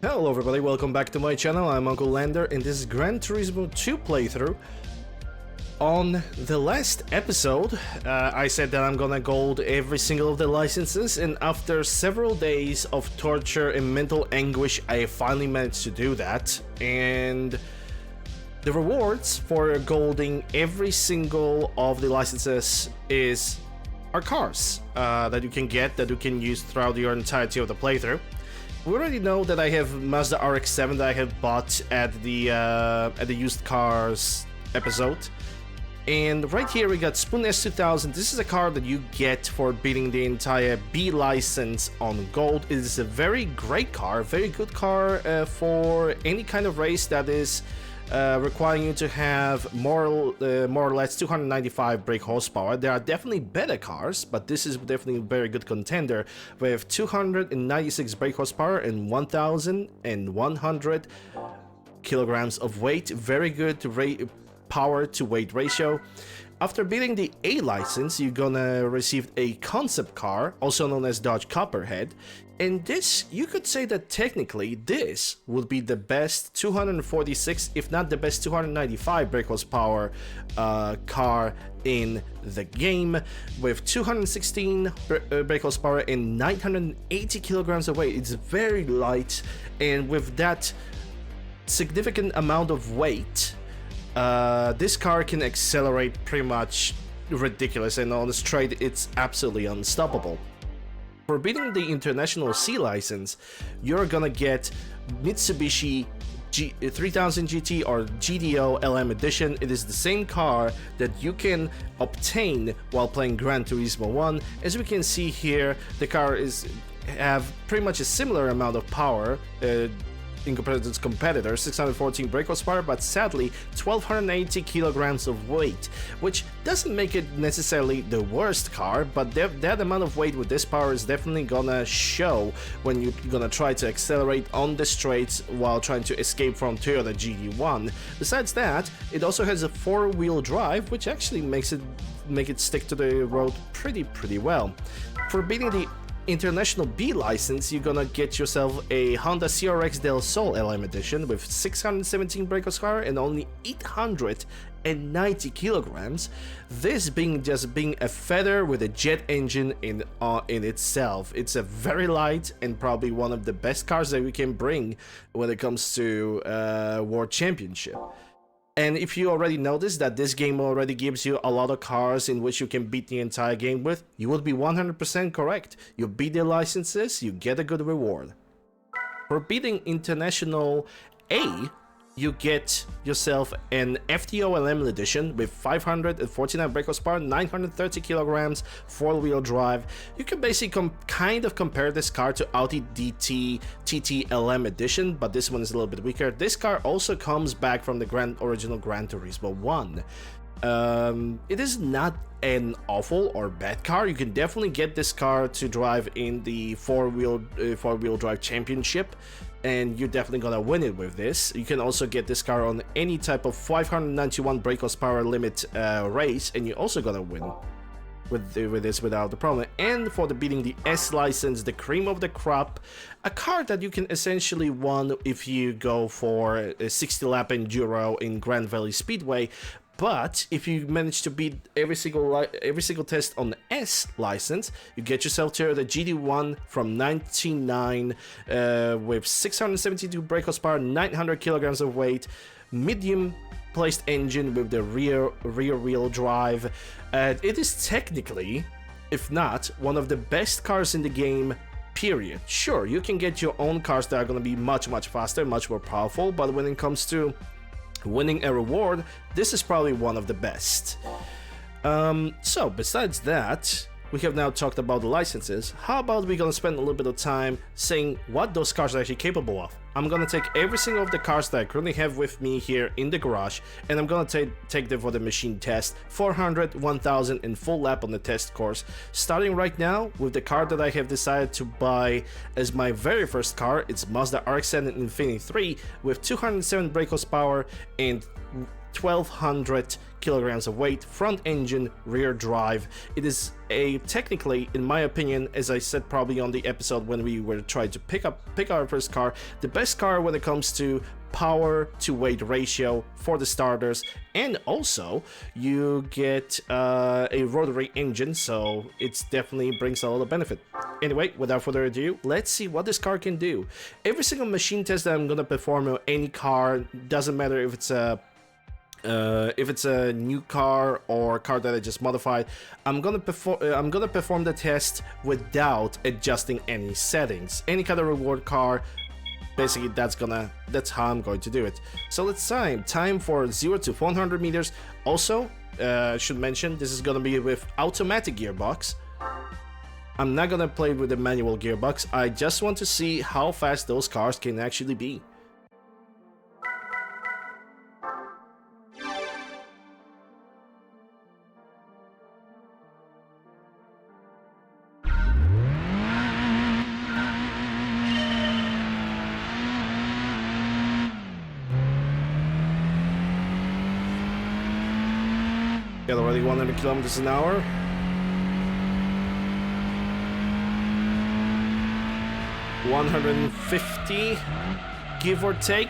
Hello everybody, welcome back to my channel. I'm UncleLander and this is Gran Turismo 2 playthrough. On the last episode, I said that I'm gonna gold every single of the licenses, and after several days of torture and mental anguish, I finally managed to do that. And the rewards for golding every single of the licenses are cars that you can get, that you can use throughout your entirety of the playthrough. We already know that I have Mazda RX-7 that I have bought at the used cars episode. And right here we got Spoon S2000. This is a car that you get for beating the entire B license on gold. It is a very great car, very good car for any kind of race that is requiring you to have more or less 295 brake horsepower. There are definitely better cars, but this is definitely a very good contender with 296 brake horsepower and 1,100 kilograms of weight. Very good power to weight ratio. After beating the A license, you're gonna receive a concept car, also known as Dodge Copperhead. And this, you could say that technically this would be the best 246, if not the best 295 brake horsepower car in the game, with 216 brake horsepower and 980 kilograms of weight. It's very light, and with that significant amount of weight, this car can accelerate pretty much ridiculous, and on the straight it's absolutely unstoppable. For beating the International C license, you're gonna get Mitsubishi 3000 GT or GDO LM Edition. It is the same car that you can obtain while playing Gran Turismo 1. As we can see here, the car have pretty much a similar amount of power in comparison to its competitor, 614 brake horsepower, but sadly 1280 kilograms of weight, which doesn't make it necessarily the worst car, but that amount of weight with this power is definitely gonna show when you're gonna try to accelerate on the straights while trying to escape from Toyota GD1. Besides that, it also has a 4-wheel drive, which actually make it stick to the road pretty well. For beating the International B license, you're gonna get yourself a Honda CRX Del Sol LM Edition with 617 brake horsepower and only 890 kilograms. This being a feather with a jet engine in itself. It's a very light and probably one of the best cars that we can bring when it comes to World Championship. And if you already noticed that this game already gives you a lot of cars in which you can beat the entire game with, you would be 100% correct. You beat the licenses, you get a good reward. For beating International A, you get yourself an FTO LM Edition with 549 brake horsepower, 930 kilograms, 4-wheel drive. You can basically kind of compare this car to Audi DT TT LM Edition, but this one is a little bit weaker. This car also comes back from the original Gran Turismo 1. It is not an awful or bad car. You can definitely get this car to drive in the four-wheel drive championship, and you're definitely gonna win it with this. You can also get this car on any type of 591 brake horsepower limit race, and you're also gonna win with this without the problem. And for the beating the S license, the cream of the crop, a car that you can essentially win if you go for a 60-lap enduro in Grand Valley Speedway. But if you manage to beat every single test on the S license, you get yourself to the GD1 from 99 with 672 brake horsepower, 900 kilograms of weight, medium placed engine with the rear wheel drive. It is technically, if not, one of the best cars in the game. Period. Sure, you can get your own cars that are going to be much faster, much more powerful, but when it comes to winning a reward, this is probably one of the best. So besides that, we have now talked about the licenses. How about we're gonna spend a little bit of time saying what those cars are actually capable of. I'm gonna take every single of the cars that I currently have with me here in the garage, and I'm gonna take them for the machine test. 400, 1000 and full lap on the test course. Starting right now with the car that I have decided to buy as my very first car. It's Mazda RX-7 Infinity 3 with 207 brake horsepower and 1200 kilograms of weight, front engine, rear drive. It is a technically, in my opinion, as I said probably on the episode when we were trying to pick our first car, the best car when it comes to power to weight ratio for the starters, and also you get a rotary engine, so it definitely brings a lot of benefit. Anyway, without further ado, let's see what this car can do. Every single machine test that I'm gonna perform on any car, doesn't matter if it's a new car or a car that I just modified, I'm gonna perform the test without adjusting any settings. Any kind of reward car, basically that's how I'm going to do it. So let's time for 0 to 100 meters. Also, should mention this is gonna be with automatic gearbox. I'm not gonna play with the manual gearbox. I just want to see how fast those cars can actually be. Got already 100 kilometers an hour. $150, give or take.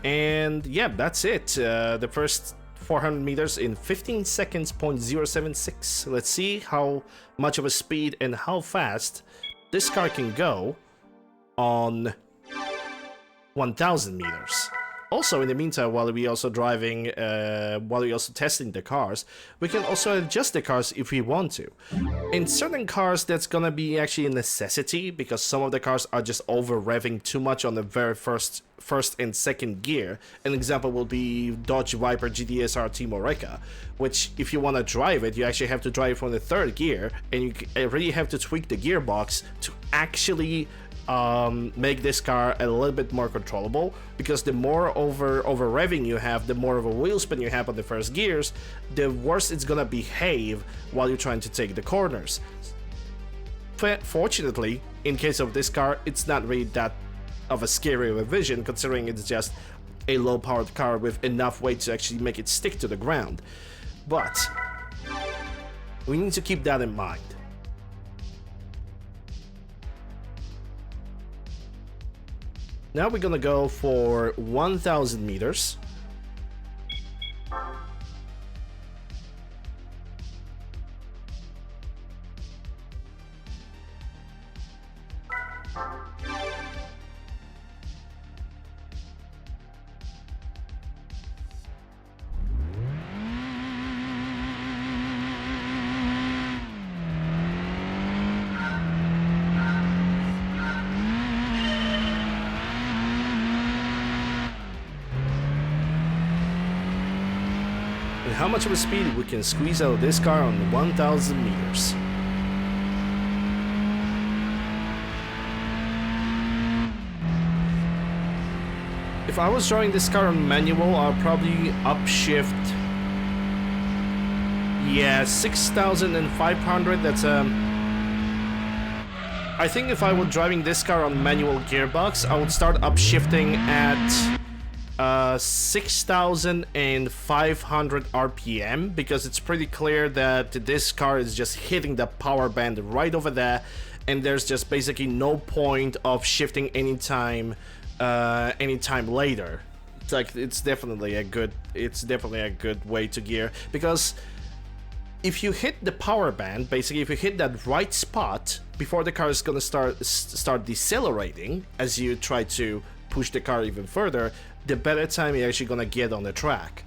And yeah, that's it. The first 400 meters in 15 seconds, 0.076. Let's see how much of a speed and how fast this car can go on 1,000 meters. Also, in the meantime, while we also testing the cars, we can also adjust the cars if we want to. In certain cars, that's gonna be actually a necessity because some of the cars are just over revving too much on the very first and second gear. An example will be Dodge Viper GTS RT Moreca, which if you want to drive it, you actually have to drive from the third gear, and you really have to tweak the gearbox to actually make this car a little bit more controllable, because the more over revving you have, the more of a wheel spin you have on the first gears, the worse it's gonna behave while you're trying to take the corners. Fortunately, in case of this car, it's not really that of a scary of a vision, considering it's just a low-powered car with enough weight to actually make it stick to the ground. But we need to keep that in mind. Now we're gonna go for 1,000 meters. How much of a speed we can squeeze out of this car on 1,000 meters. If I was driving this car on manual, I'll probably upshift. Yeah, 6,500. That's I think if I were driving this car on manual gearbox, I would start upshifting at 6,500 RPM, because it's pretty clear that this car is just hitting the power band right over there, and there's just basically no point of shifting anytime later. It's like it's definitely a good way to gear, because if you hit the power band, basically if you hit that right spot before the car is gonna start decelerating as you try to push the car even further, the better time you're actually gonna get on the track.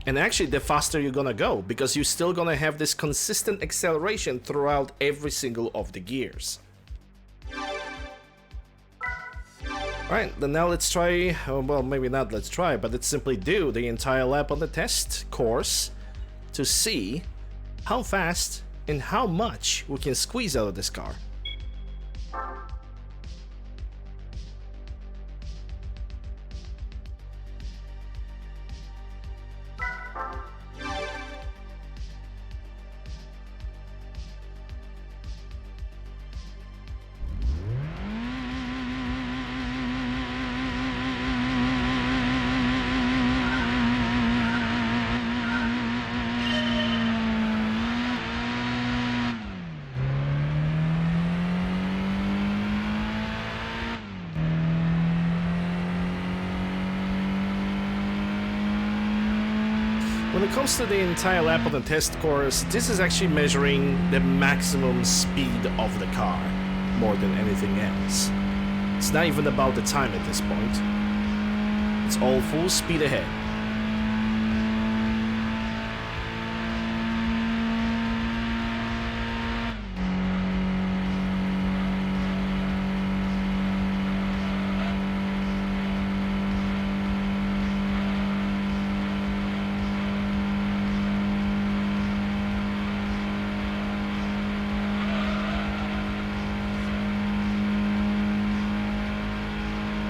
And actually, the faster you're gonna go, because you're still gonna have this consistent acceleration throughout every single of the gears. Alright, then now let's try, well, maybe not let's try, but let's simply do the entire lap on the test course to see how fast and how much we can squeeze out of this car. When it comes to the entire lap on the test course, this is actually measuring the maximum speed of the car, more than anything else. It's not even about the time at this point. It's all full speed ahead.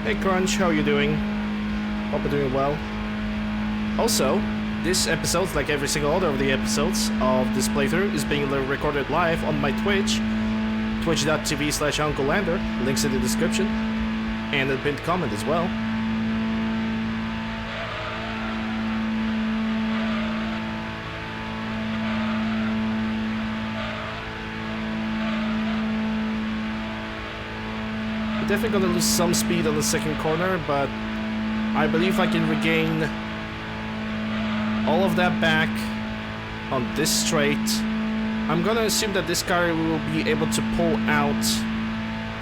Hey Crunch, how are you doing? Hope you're doing well. Also, this episode, like every single other of the episodes of this playthrough, is being recorded live on my Twitch, twitch.tv/UncleLander, links in the description, and a pinned comment as well. Definitely gonna lose some speed on the second corner, but I believe I can regain all of that back on this straight. I'm gonna assume that this car will be able to pull out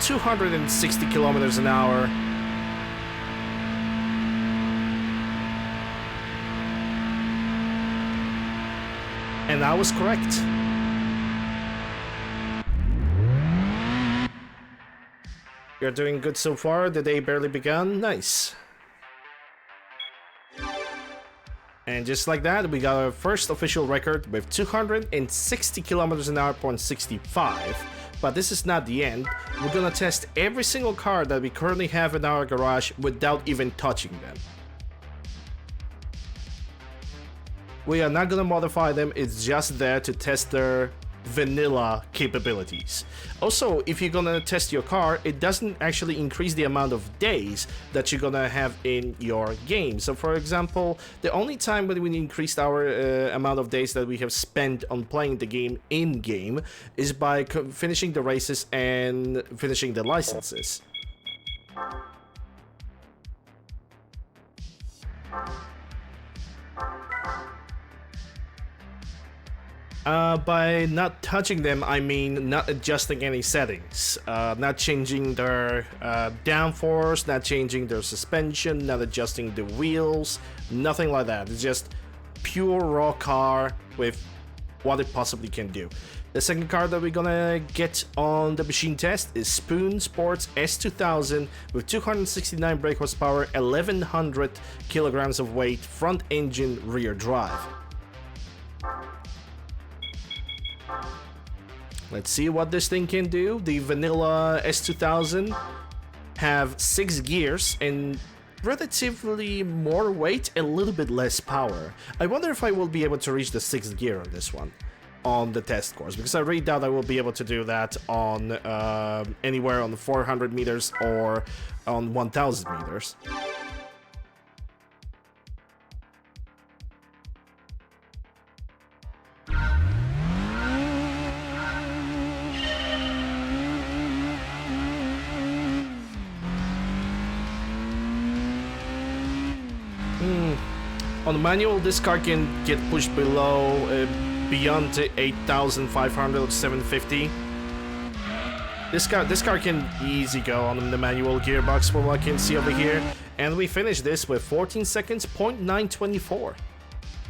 260 kilometers an hour. And I was correct. You're doing good so far, the day barely begun, nice. And just like that, we got our first official record with 260 kilometers an hour, 0.65. But this is not the end. We're gonna test every single car that we currently have in our garage without even touching them. We are not gonna modify them, it's just there to test their vanilla capabilities. Also, if you're gonna test your car, it doesn't actually increase the amount of days that you're gonna have in your game. So for example, the only time when we increased our amount of days that we have spent on playing the game in-game is by finishing the races and finishing the licenses. By not touching them, I mean not adjusting any settings, not changing their downforce, not changing their suspension, not adjusting the wheels, nothing like that. It's just pure raw car with what it possibly can do. The second car that we're gonna get on the machine test is Spoon Sports S2000 with 269 brake horsepower, 1100 kilograms of weight, front engine, rear drive. Let's see what this thing can do. The vanilla S2000 have 6 gears and relatively more weight, a little bit less power. I wonder if I will be able to reach the 6th gear on this one on the test course, because I really doubt I will be able to do that on anywhere on the 400 meters or on 1000 meters. On the manual, this car can get pushed below, beyond the 8,500 or 750. This car can easy go on the manual gearbox from what I can see over here. And we finished this with 14 seconds, 0.924.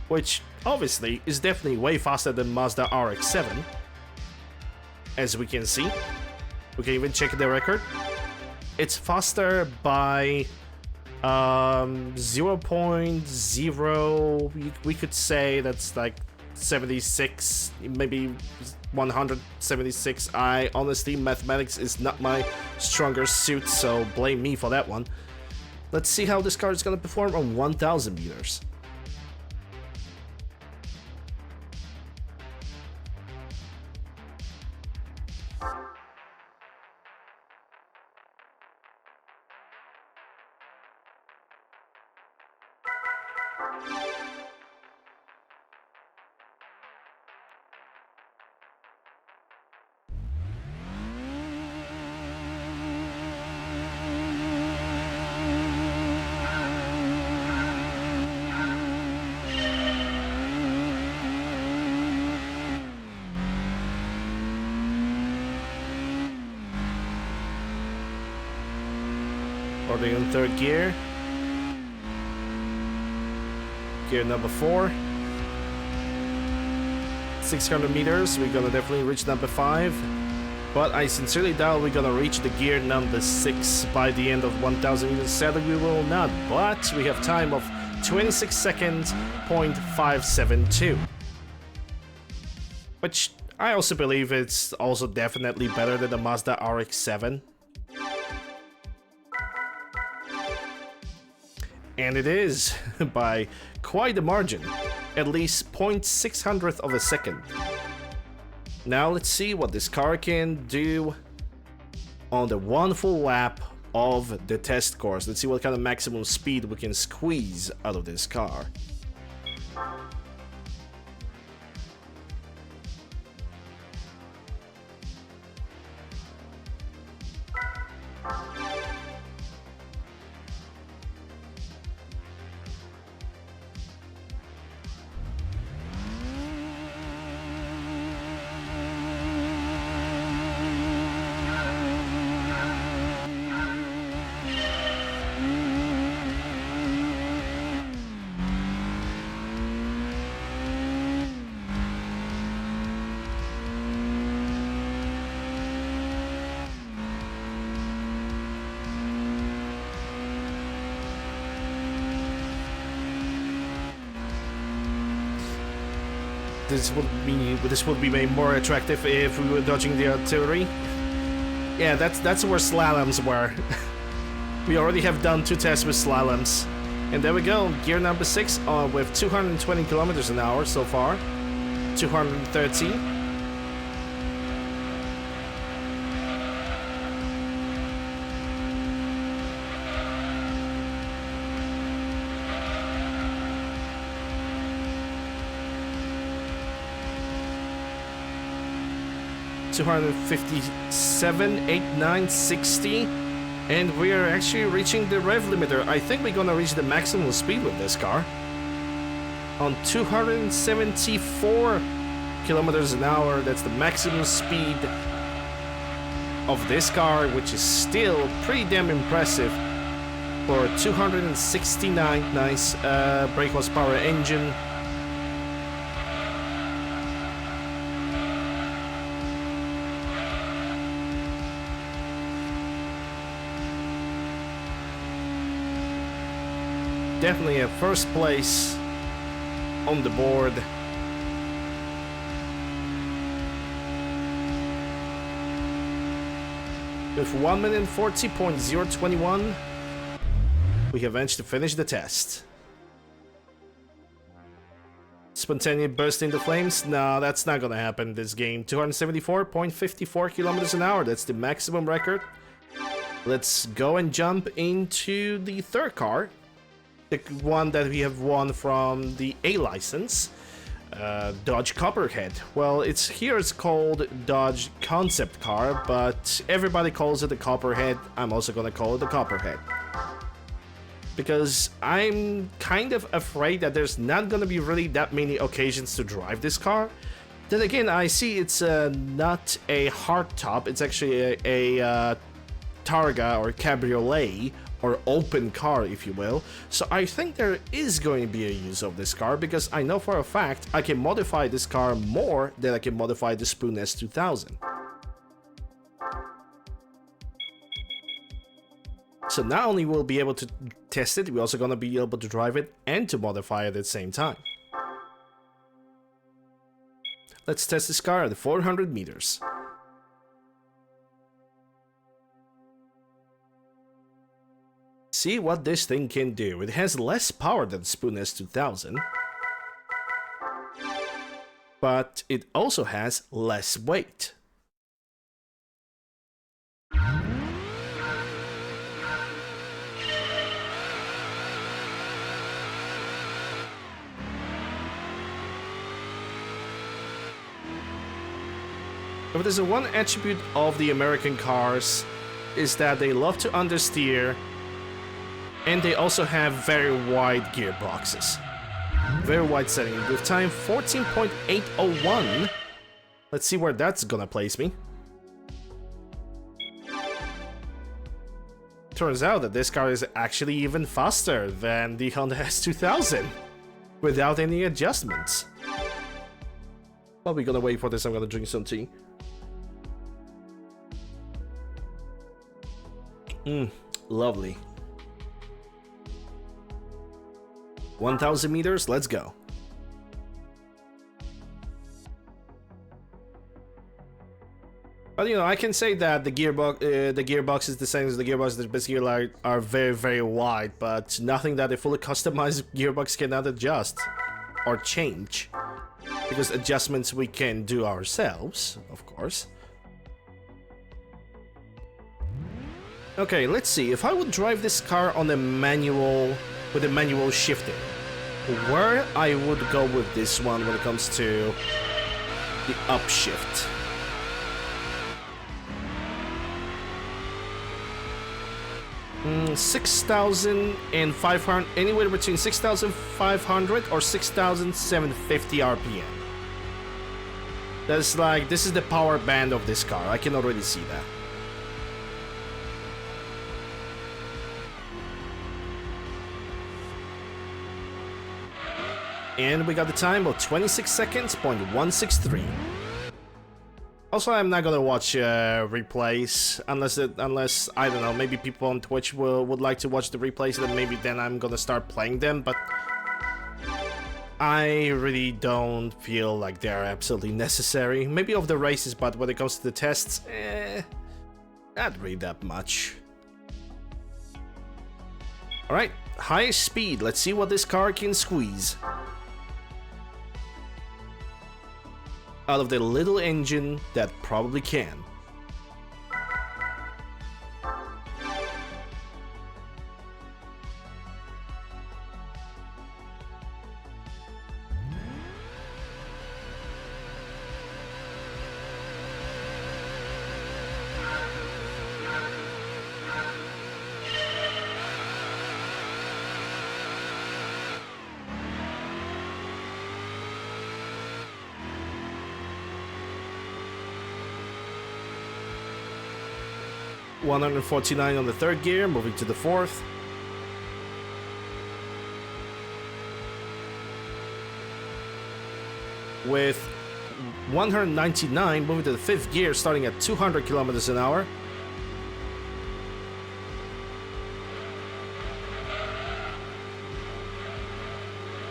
Which, obviously, is definitely way faster than Mazda RX-7. As we can see. We can even check the record. It's faster by 0.0, we could say that's like 76, maybe 176. I honestly, mathematics is not my stronger suit, so blame me for that one. Let's see how this car is gonna perform on 1000 meters. Already in third gear. Gear number 4. 600 meters, we're gonna definitely reach number 5. But I sincerely doubt we're gonna reach the gear number 6 by the end of 1000 meters. Sadly, we will not, but we have time of 26 seconds, .572. Which I also believe it's also definitely better than the Mazda RX-7. And it is, by quite a margin, at least 0.600th of a second. Now let's see what this car can do on the one full lap of the test course. Let's see what kind of maximum speed we can squeeze out of this car. This would be made more attractive if we were dodging the artillery. Yeah, that's where slaloms were. We already have done 2 tests with slaloms. And there we go, gear number 6 with 220 kilometers an hour so far. 213. 257, 89, 60, and we are actually reaching the rev limiter. I think we're gonna reach the maximum speed with this car on 274 kilometers an hour. That's the maximum speed of this car, which is still pretty damn impressive for 269. Nice brake horsepower engine. Definitely a first place on the board. With 1:40.021, we have managed to finish the test. Spontaneous burst into flames? No, that's not gonna happen in this game. 274.54 kilometers an hour, that's the maximum record. Let's go and jump into the third car. The one that we have won from the A license, Dodge Copperhead. Well, it's called Dodge Concept Car, but everybody calls it the Copperhead. I'm also gonna call it the Copperhead. Because I'm kind of afraid that there's not gonna be really that many occasions to drive this car. Then again, I see it's not a hardtop, it's actually a Targa or Cabriolet, or open car, if you will. So I think there is going to be a use of this car, because I know for a fact I can modify this car more than I can modify the Spoon S2000. So not only will we be able to test it, we're also going to be able to drive it and to modify it at the same time. Let's test this car at 400 meters. See what this thing can do. It has less power than Spoon S2000, but it also has less weight. If there's one attribute of the American cars, is that they love to understeer. And they also have very wide gearboxes. Very wide setting. With time 14.801. Let's see where that's gonna place me. turns out that this car is actually even faster than the Honda S2000 without any adjustments. While we're gonna wait for this, I'm gonna drink some tea. Lovely. 1,000 meters, let's go. But you know, I can say that the gearbox is the same as the gearbox. The basically like are very, very wide, but nothing that a fully customized gearbox cannot adjust or change, because adjustments we can do ourselves, of course. Okay, let's see. If I would drive this car on a manual, with a manual shifting, where I would go with this one when it comes to the upshift. 6,500, anywhere between 6,500 or 6,750 RPM. That's like, this is the power band of this car. I can already see that. And we got the time of 26 seconds, .163. Also, I'm not gonna watch replays unless I don't know, maybe people on Twitch would like to watch the replays, and maybe then I'm gonna start playing them. But I really don't feel like they're absolutely necessary. Maybe of the races, but when it comes to the tests, not really that much. All right, high speed. Let's see what this car can squeeze out of the little engine that probably can. .149 on the third gear, moving to the fourth. With 199, moving to the fifth gear, starting at 200 kilometers an hour.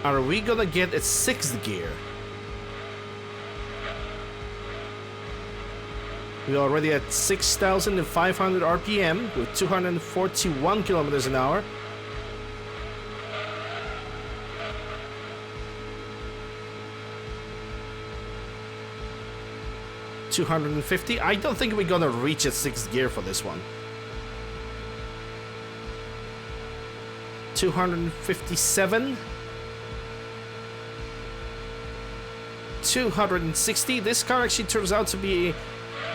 Are we gonna get a sixth gear? We're already at 6,500 RPM with 241 kilometers an hour. $250. I don't think we're gonna reach a sixth gear for this one. 257. 260. This car actually turns out to be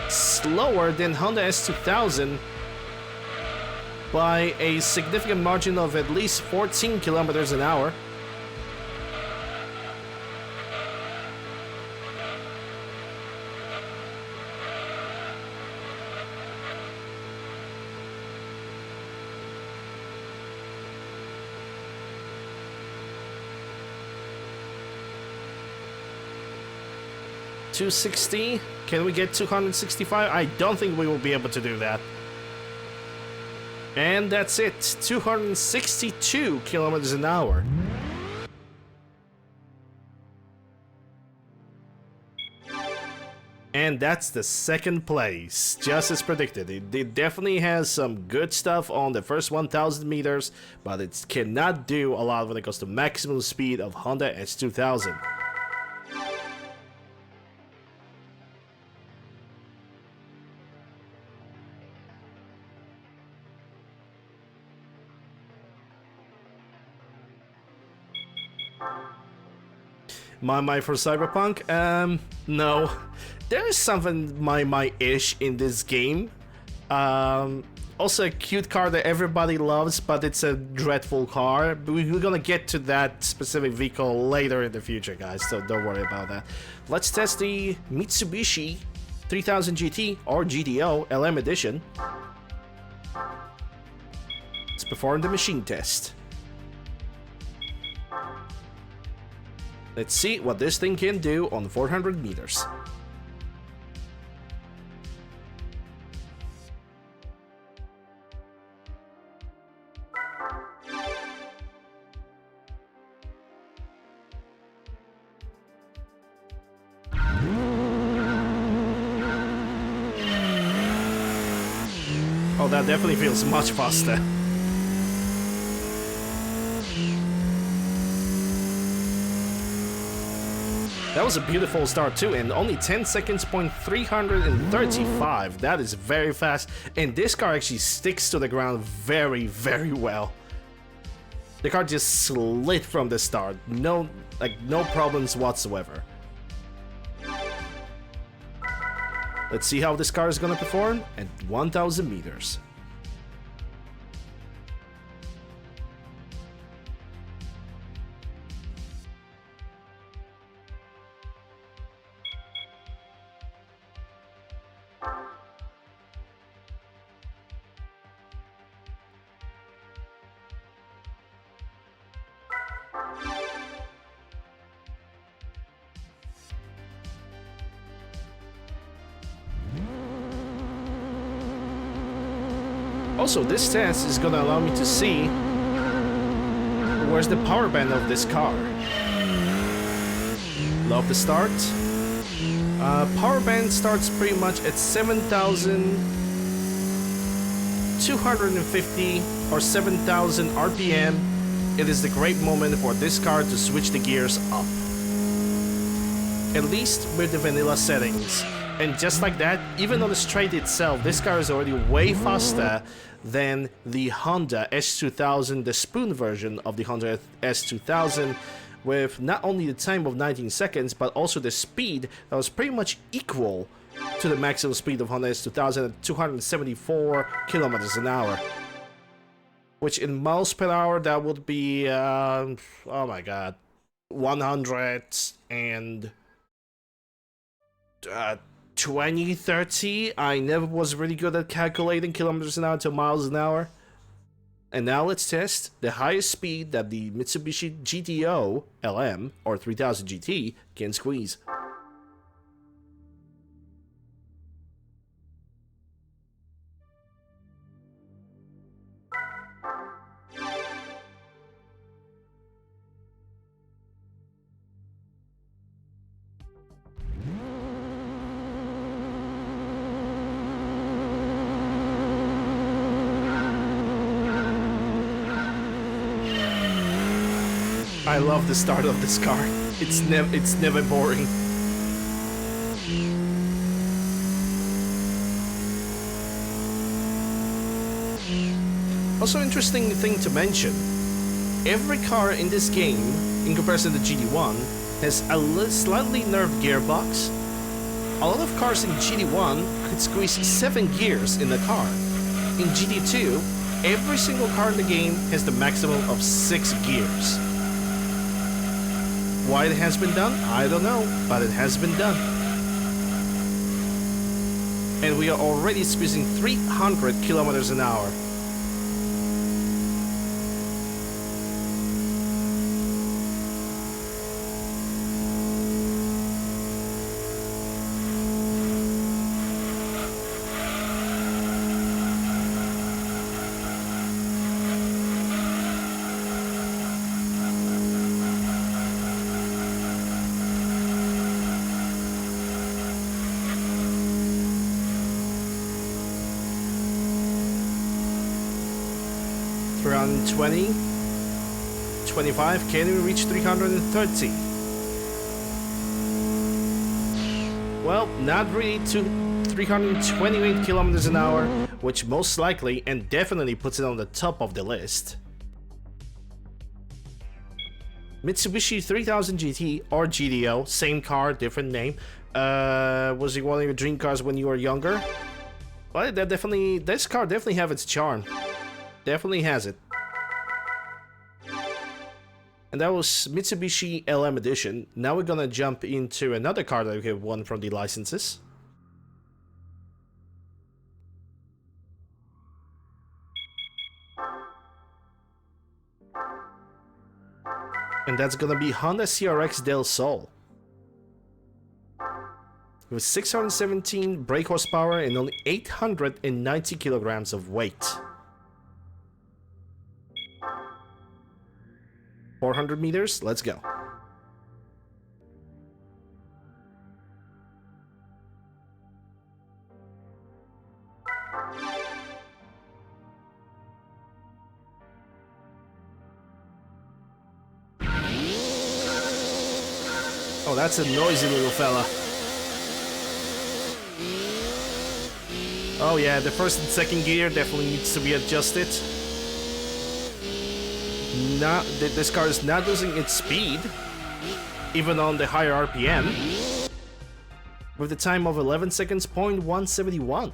slower than Honda S2000 by a significant margin of at least 14 kilometers an hour. $260. Can we get 265? I don't think we will be able to do that. And that's it. 262 kilometers an hour. And that's the second place, just as predicted. It definitely has some good stuff on the first 1,000 meters, but it cannot do a lot when it comes to maximum speed of Honda S2000. My for Cyberpunk? No. There is something my-ish in this game. Also a cute car that everybody loves, but it's a dreadful car. We're gonna get to that specific vehicle later in the future, guys, so don't worry about that. Let's test the Mitsubishi 3000 GT or GTO LM Edition. Let's perform the machine test. Let's see what this thing can do on 400 meters. Oh, that definitely feels much faster. That was a beautiful start too, and only 10 seconds, 335. That is very fast, and this car actually sticks to the ground very, very well. The car just slid from the start. No problems whatsoever. Let's see how this car is gonna perform at 1000 meters. Also, this test is gonna allow me to see where's the power band of this car. Love the start. Power band starts pretty much at 7,250 or 7,000 RPM. It is the great moment for this car to switch the gears up. At least with the vanilla settings. And just like that, even on the straight itself, this car is already way faster than the Honda S2000, the spoon version of the Honda S2000, with not only the time of 19 seconds, but also the speed that was pretty much equal to the maximum speed of Honda S2000 at 274 kilometers an hour. Which in miles per hour, that would be, oh my god, 120, 30. I never was really good at calculating kilometers an hour to miles an hour. And now let's test the highest speed that the Mitsubishi GTO LM or 3000 GT can squeeze. I love the start of this car. It's never boring. Also, interesting thing to mention: every car in this game, in comparison to GT1, has a slightly nerfed gearbox. A lot of cars in GT1 could squeeze 7 gears in the car. In GT2, every single car in the game has the maximum of 6 gears. Why it has been done, I don't know, but it has been done. And we are already squeezing 300 kilometers an hour. Around 20, 25, can we reach 330? Well, not really to 328 kilometers an hour, which most likely and definitely puts it on the top of the list. Mitsubishi 3000 GT or GTO, same car, different name. Was it one of your dream cars when you were younger? Well, this car definitely have its charm. Definitely has it. And that was Mitsubishi LM Edition. Now we're gonna jump into another car that we have won from the licenses. And that's gonna be Honda CRX Del Sol. With 617 brake horsepower and only 890 kilograms of weight. 400 meters, let's go. Oh, that's a noisy little fella. Oh yeah, the first and second gear definitely needs to be adjusted. This car is not losing its speed, even on the higher RPM, with the time of 11 seconds, 0.171.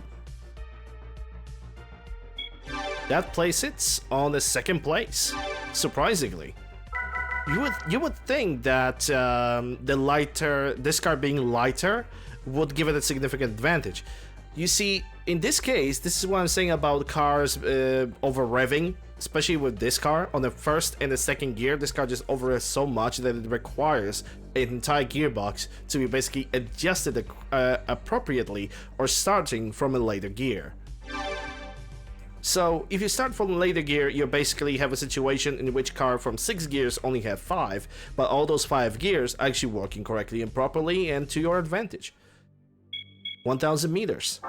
That places it on the second place, surprisingly. You would think that this car being lighter would give it a significant advantage. You see, in this case, this is what I'm saying about cars over revving, especially with this car. On the first and the second gear, this car just over revs so much that it requires an entire gearbox to be basically adjusted appropriately or starting from a later gear. So, if you start from a later gear, you basically have a situation in which car from 6 gears only have 5, but all those 5 gears are actually working correctly and properly and to your advantage. 1000 meters.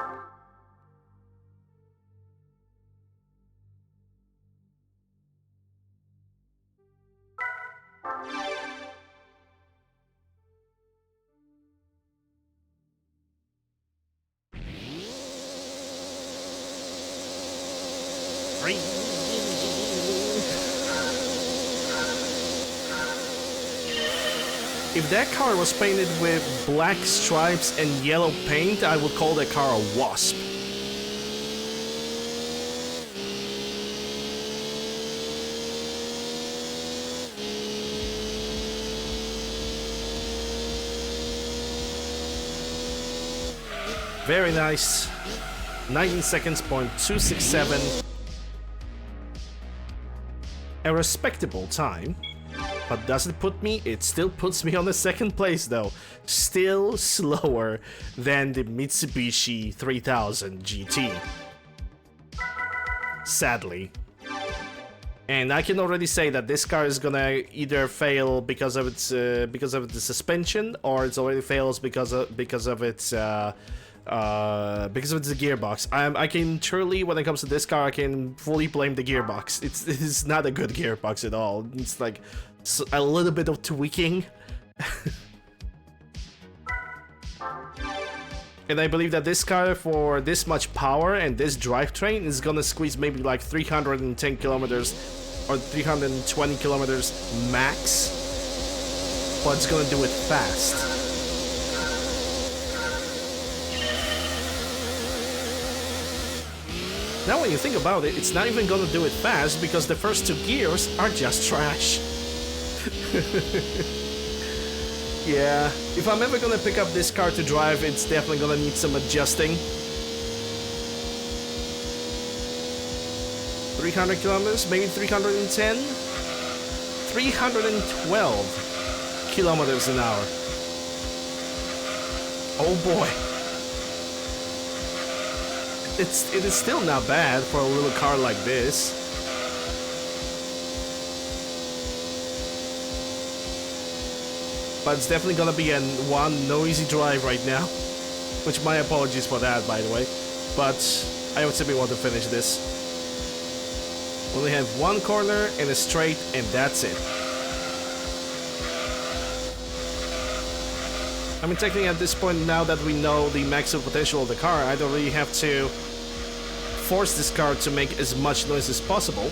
If that car was painted with black stripes and yellow paint, I would call that car a wasp. Very nice. 19 seconds, 0.267. A respectable time. But does it put me? It still puts me on the second place though. Still slower than the Mitsubishi 3000 GT. Sadly. And I can already say that this car is gonna either fail because of its the suspension, or it already fails because of its gearbox. I can truly, when it comes to this car, I can fully blame the gearbox. It's not a good gearbox at all. It's like a little bit of tweaking. And I believe that this car, for this much power and this drivetrain, is gonna squeeze maybe like 310 kilometers or 320 kilometers max, but it's gonna do it fast. Now when you think about it, it's not even gonna do it fast because the first 2 gears are just trash. Yeah, if I'm ever gonna pick up this car to drive, it's definitely gonna need some adjusting. 300 kilometers, maybe 310? 312 kilometers an hour. Oh boy. It is still not bad for a little car like this. But it's definitely gonna be one noisy drive right now. Which, my apologies for that, by the way. But I would simply want to finish this. We only have one corner and a straight, and that's it. I mean, technically at this point, now that we know the maximum potential of the car, I don't really have to force this car to make as much noise as possible.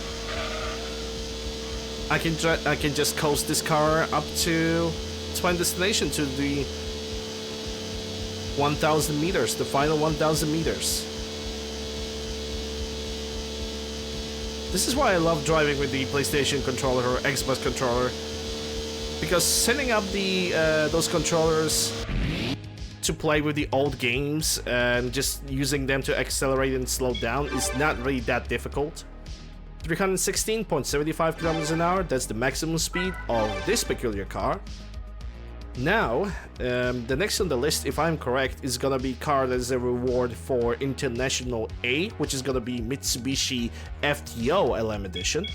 I can just coast this car up to its final destination, to the 1000 meters, the final 1000 meters. This is why I love driving with the PlayStation controller or Xbox controller, because setting up those controllers to play with the old games and just using them to accelerate and slow down is not really that difficult. 316.75 kilometers an hour. That's the maximum speed of this peculiar car. Now, the next on the list, if I'm correct, is gonna be car that is a reward for International A, which is gonna be Mitsubishi FTO LM Edition.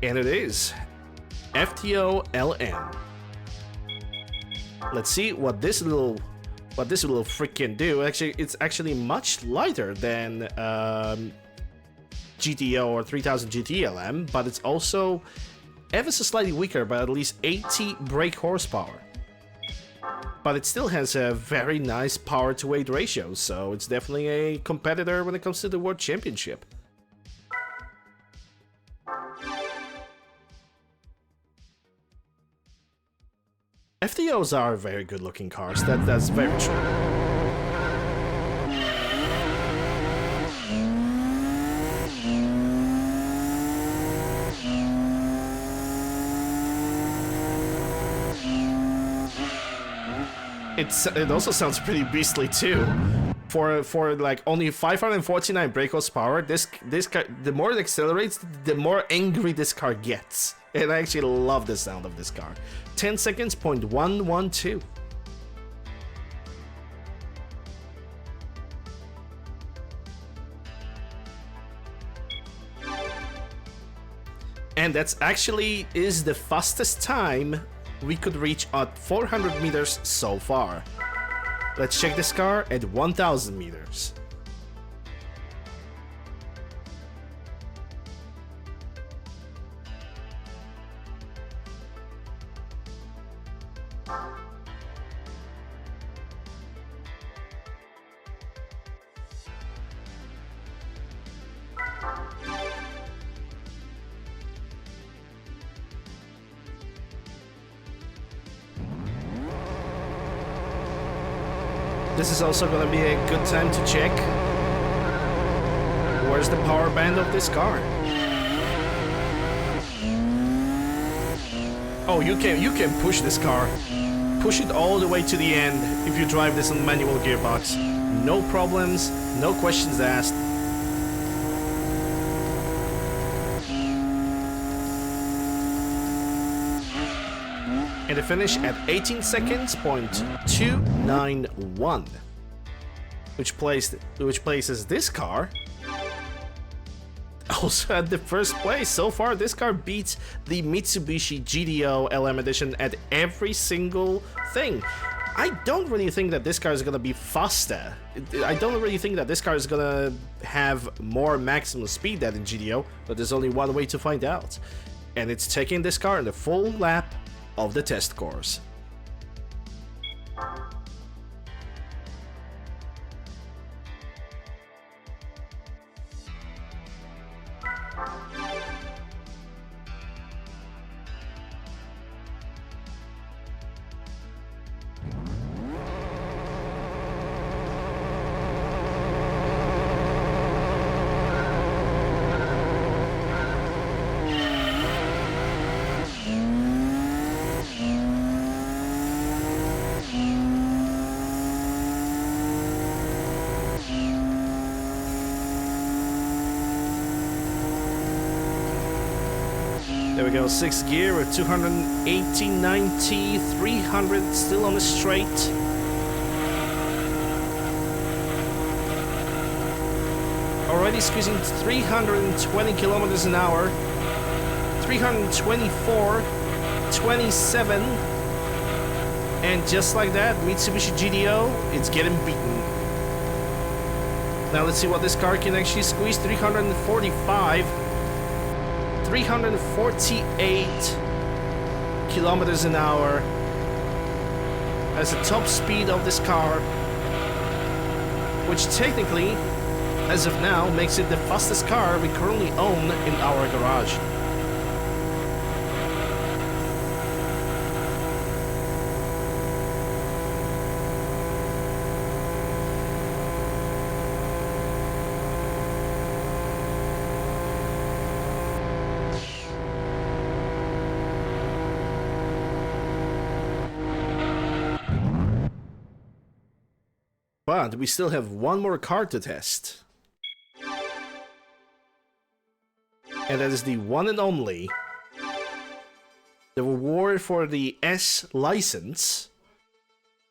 And it is FTO LM. Let's see what this little freak can do. Actually, it's actually much lighter than GTO or 3000 GT LM, but it's also ever so slightly weaker by at least 80 brake horsepower. But it still has a very nice power to weight ratio, so it's definitely a competitor when it comes to the World Championship. FTOs are very good looking cars, that's very true. It also sounds pretty beastly too. For like only 549 brake horsepower, this car, the more it accelerates, the more angry this car gets. And I actually love the sound of this car. 10 seconds, 0.112. And that's actually is the fastest time we could reach at 400 meters so far. Let's check this car at 1000 meters. This is also going to be a good time to check where's the power band of this car. Oh, you can push this car. Push it all the way to the end if you drive this on manual gearbox. No problems, no questions asked. And the finish at 18 seconds, 0.291, which places this car also at the first place. So far, this car beats the Mitsubishi GTO LM Edition at every single thing. I don't really think that this car is gonna be faster. I don't really think that this car is gonna have more maximum speed than the GTO, but there's only one way to find out. And it's taking this car in the full lap of the test course. There we go, 6th gear with 280, 90, 300 still on the straight. Already squeezing 320 kilometers an hour. 324, 27. And just like that, Mitsubishi GTO, it's getting beaten. Now let's see what this car can actually squeeze. 345. 348 kilometers an hour as the top speed of this car, which technically, as of now, makes it the fastest car we currently own in our garage. But we still have one more car to test. And that is the one and only, the reward for the S license,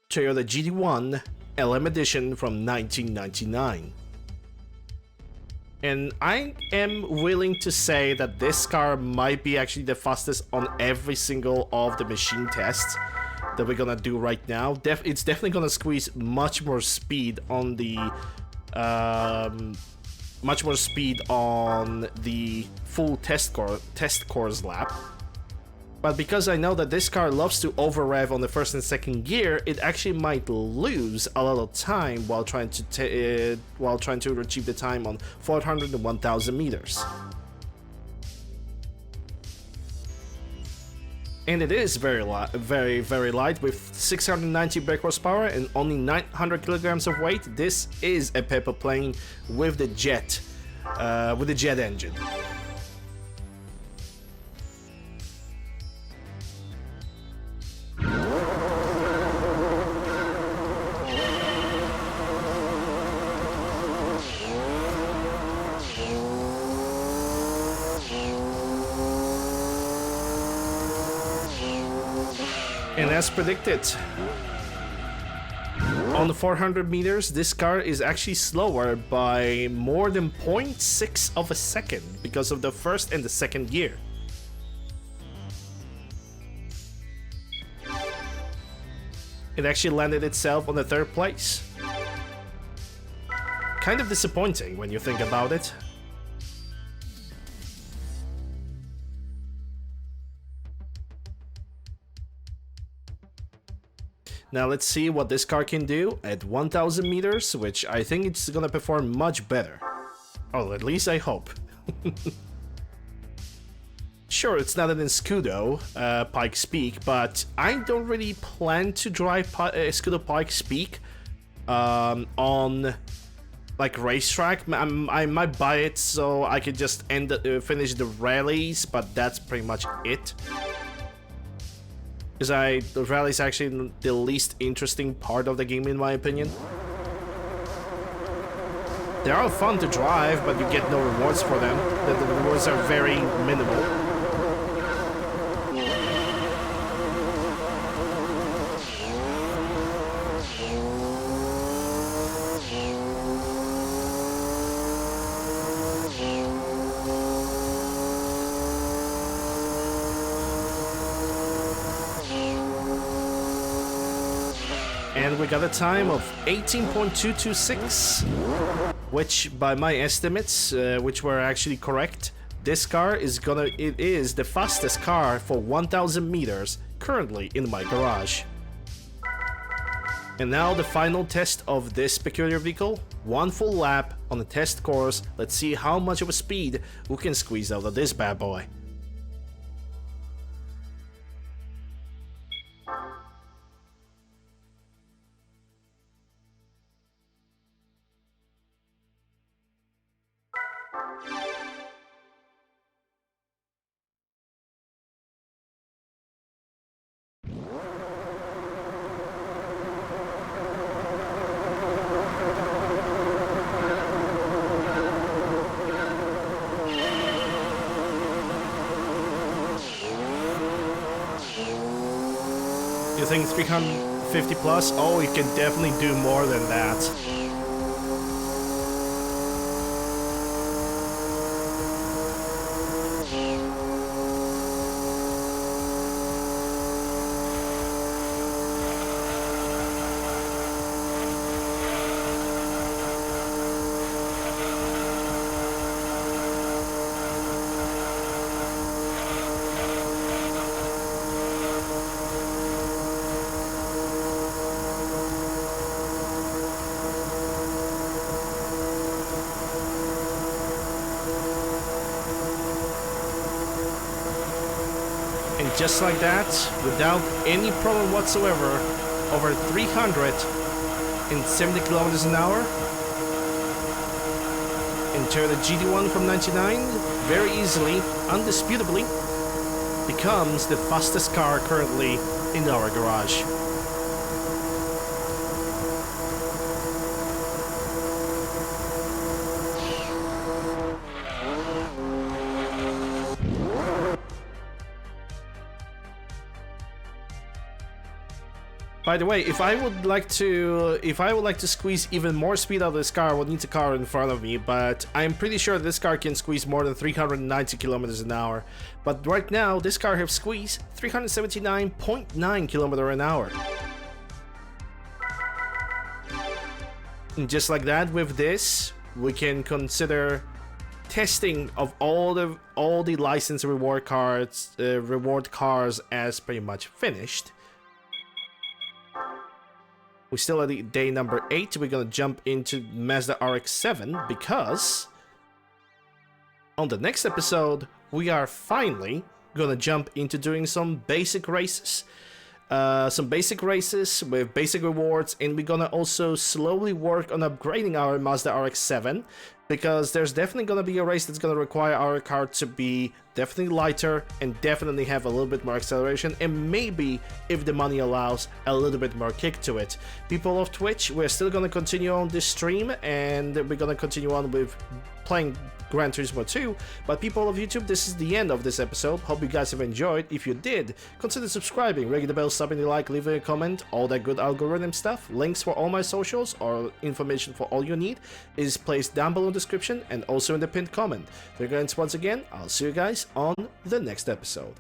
Toyota GT1 LM Edition from 1999. And I am willing to say that this car might be actually the fastest on every single of the machine tests that we're gonna do right now. It's definitely gonna squeeze much more speed on the full test course lap. But because I know that this car loves to over rev on the first and second gear, it actually might lose a lot of time while trying to achieve the time on 400 and 1000 meters. And it is very light with 690 brake horsepower and only 900 kilograms of weight. This is a Peppa plane with the jet engine. And as predicted, on the 400 meters, this car is actually slower by more than 0.6 of a second because of the first and the second gear. It actually landed itself on the third place. Kind of disappointing when you think about it. Now let's see what this car can do at 1000 meters, which I think it's gonna perform much better. Oh, at least I hope. Sure, it's not an Scudo Pikes Peak, but I don't really plan to drive Scudo Pikes Peak on like racetrack. I might buy it so I could just finish the rallies, but that's pretty much it. Because the rally is actually the least interesting part of the game, in my opinion. They are fun to drive, but you get no rewards for them. The rewards are very minimal. And we got a time of 18.226, which by my estimates, which were actually correct, this car is the fastest car for 1000 meters currently in my garage. And now the final test of this peculiar vehicle, one full lap on the test course. Let's see how much of a speed we can squeeze out of this bad boy. You think 350 plus? Oh, you can definitely do more than that. And just like that, without any problem whatsoever, over 370 kilometers an hour, enter the GT1 from 99, very easily, undisputably, becomes the fastest car currently in our garage. By the way, if I would like to squeeze even more speed out of this car, I would need a car in front of me, but I'm pretty sure this car can squeeze more than 390 kilometers an hour. But right now, this car has squeezed 379.9 kilometers an hour. And just like that, with this, we can consider testing of all the license reward cars as pretty much finished. We're still at day number 8. We're gonna jump into Mazda RX-7 because on the next episode we are finally gonna jump into doing some basic races. With basic rewards, and we're gonna also slowly work on upgrading our Mazda RX-7 because there's definitely gonna be a race that's gonna require our car to be definitely lighter and definitely have a little bit more acceleration, and maybe, if the money allows, a little bit more kick to it. People of Twitch, we're still gonna continue on this stream, and we're gonna continue on with playing Gran Turismo 2, but people of YouTube, this is the end of this episode. Hope you guys have enjoyed. If you did, consider subscribing, ringing the bell, stopping the like, leaving a comment, all that good algorithm stuff. Links for all my socials or information for all you need is placed down below in the description and also in the pinned comment. Thank you guys once again. I'll see you guys on the next episode.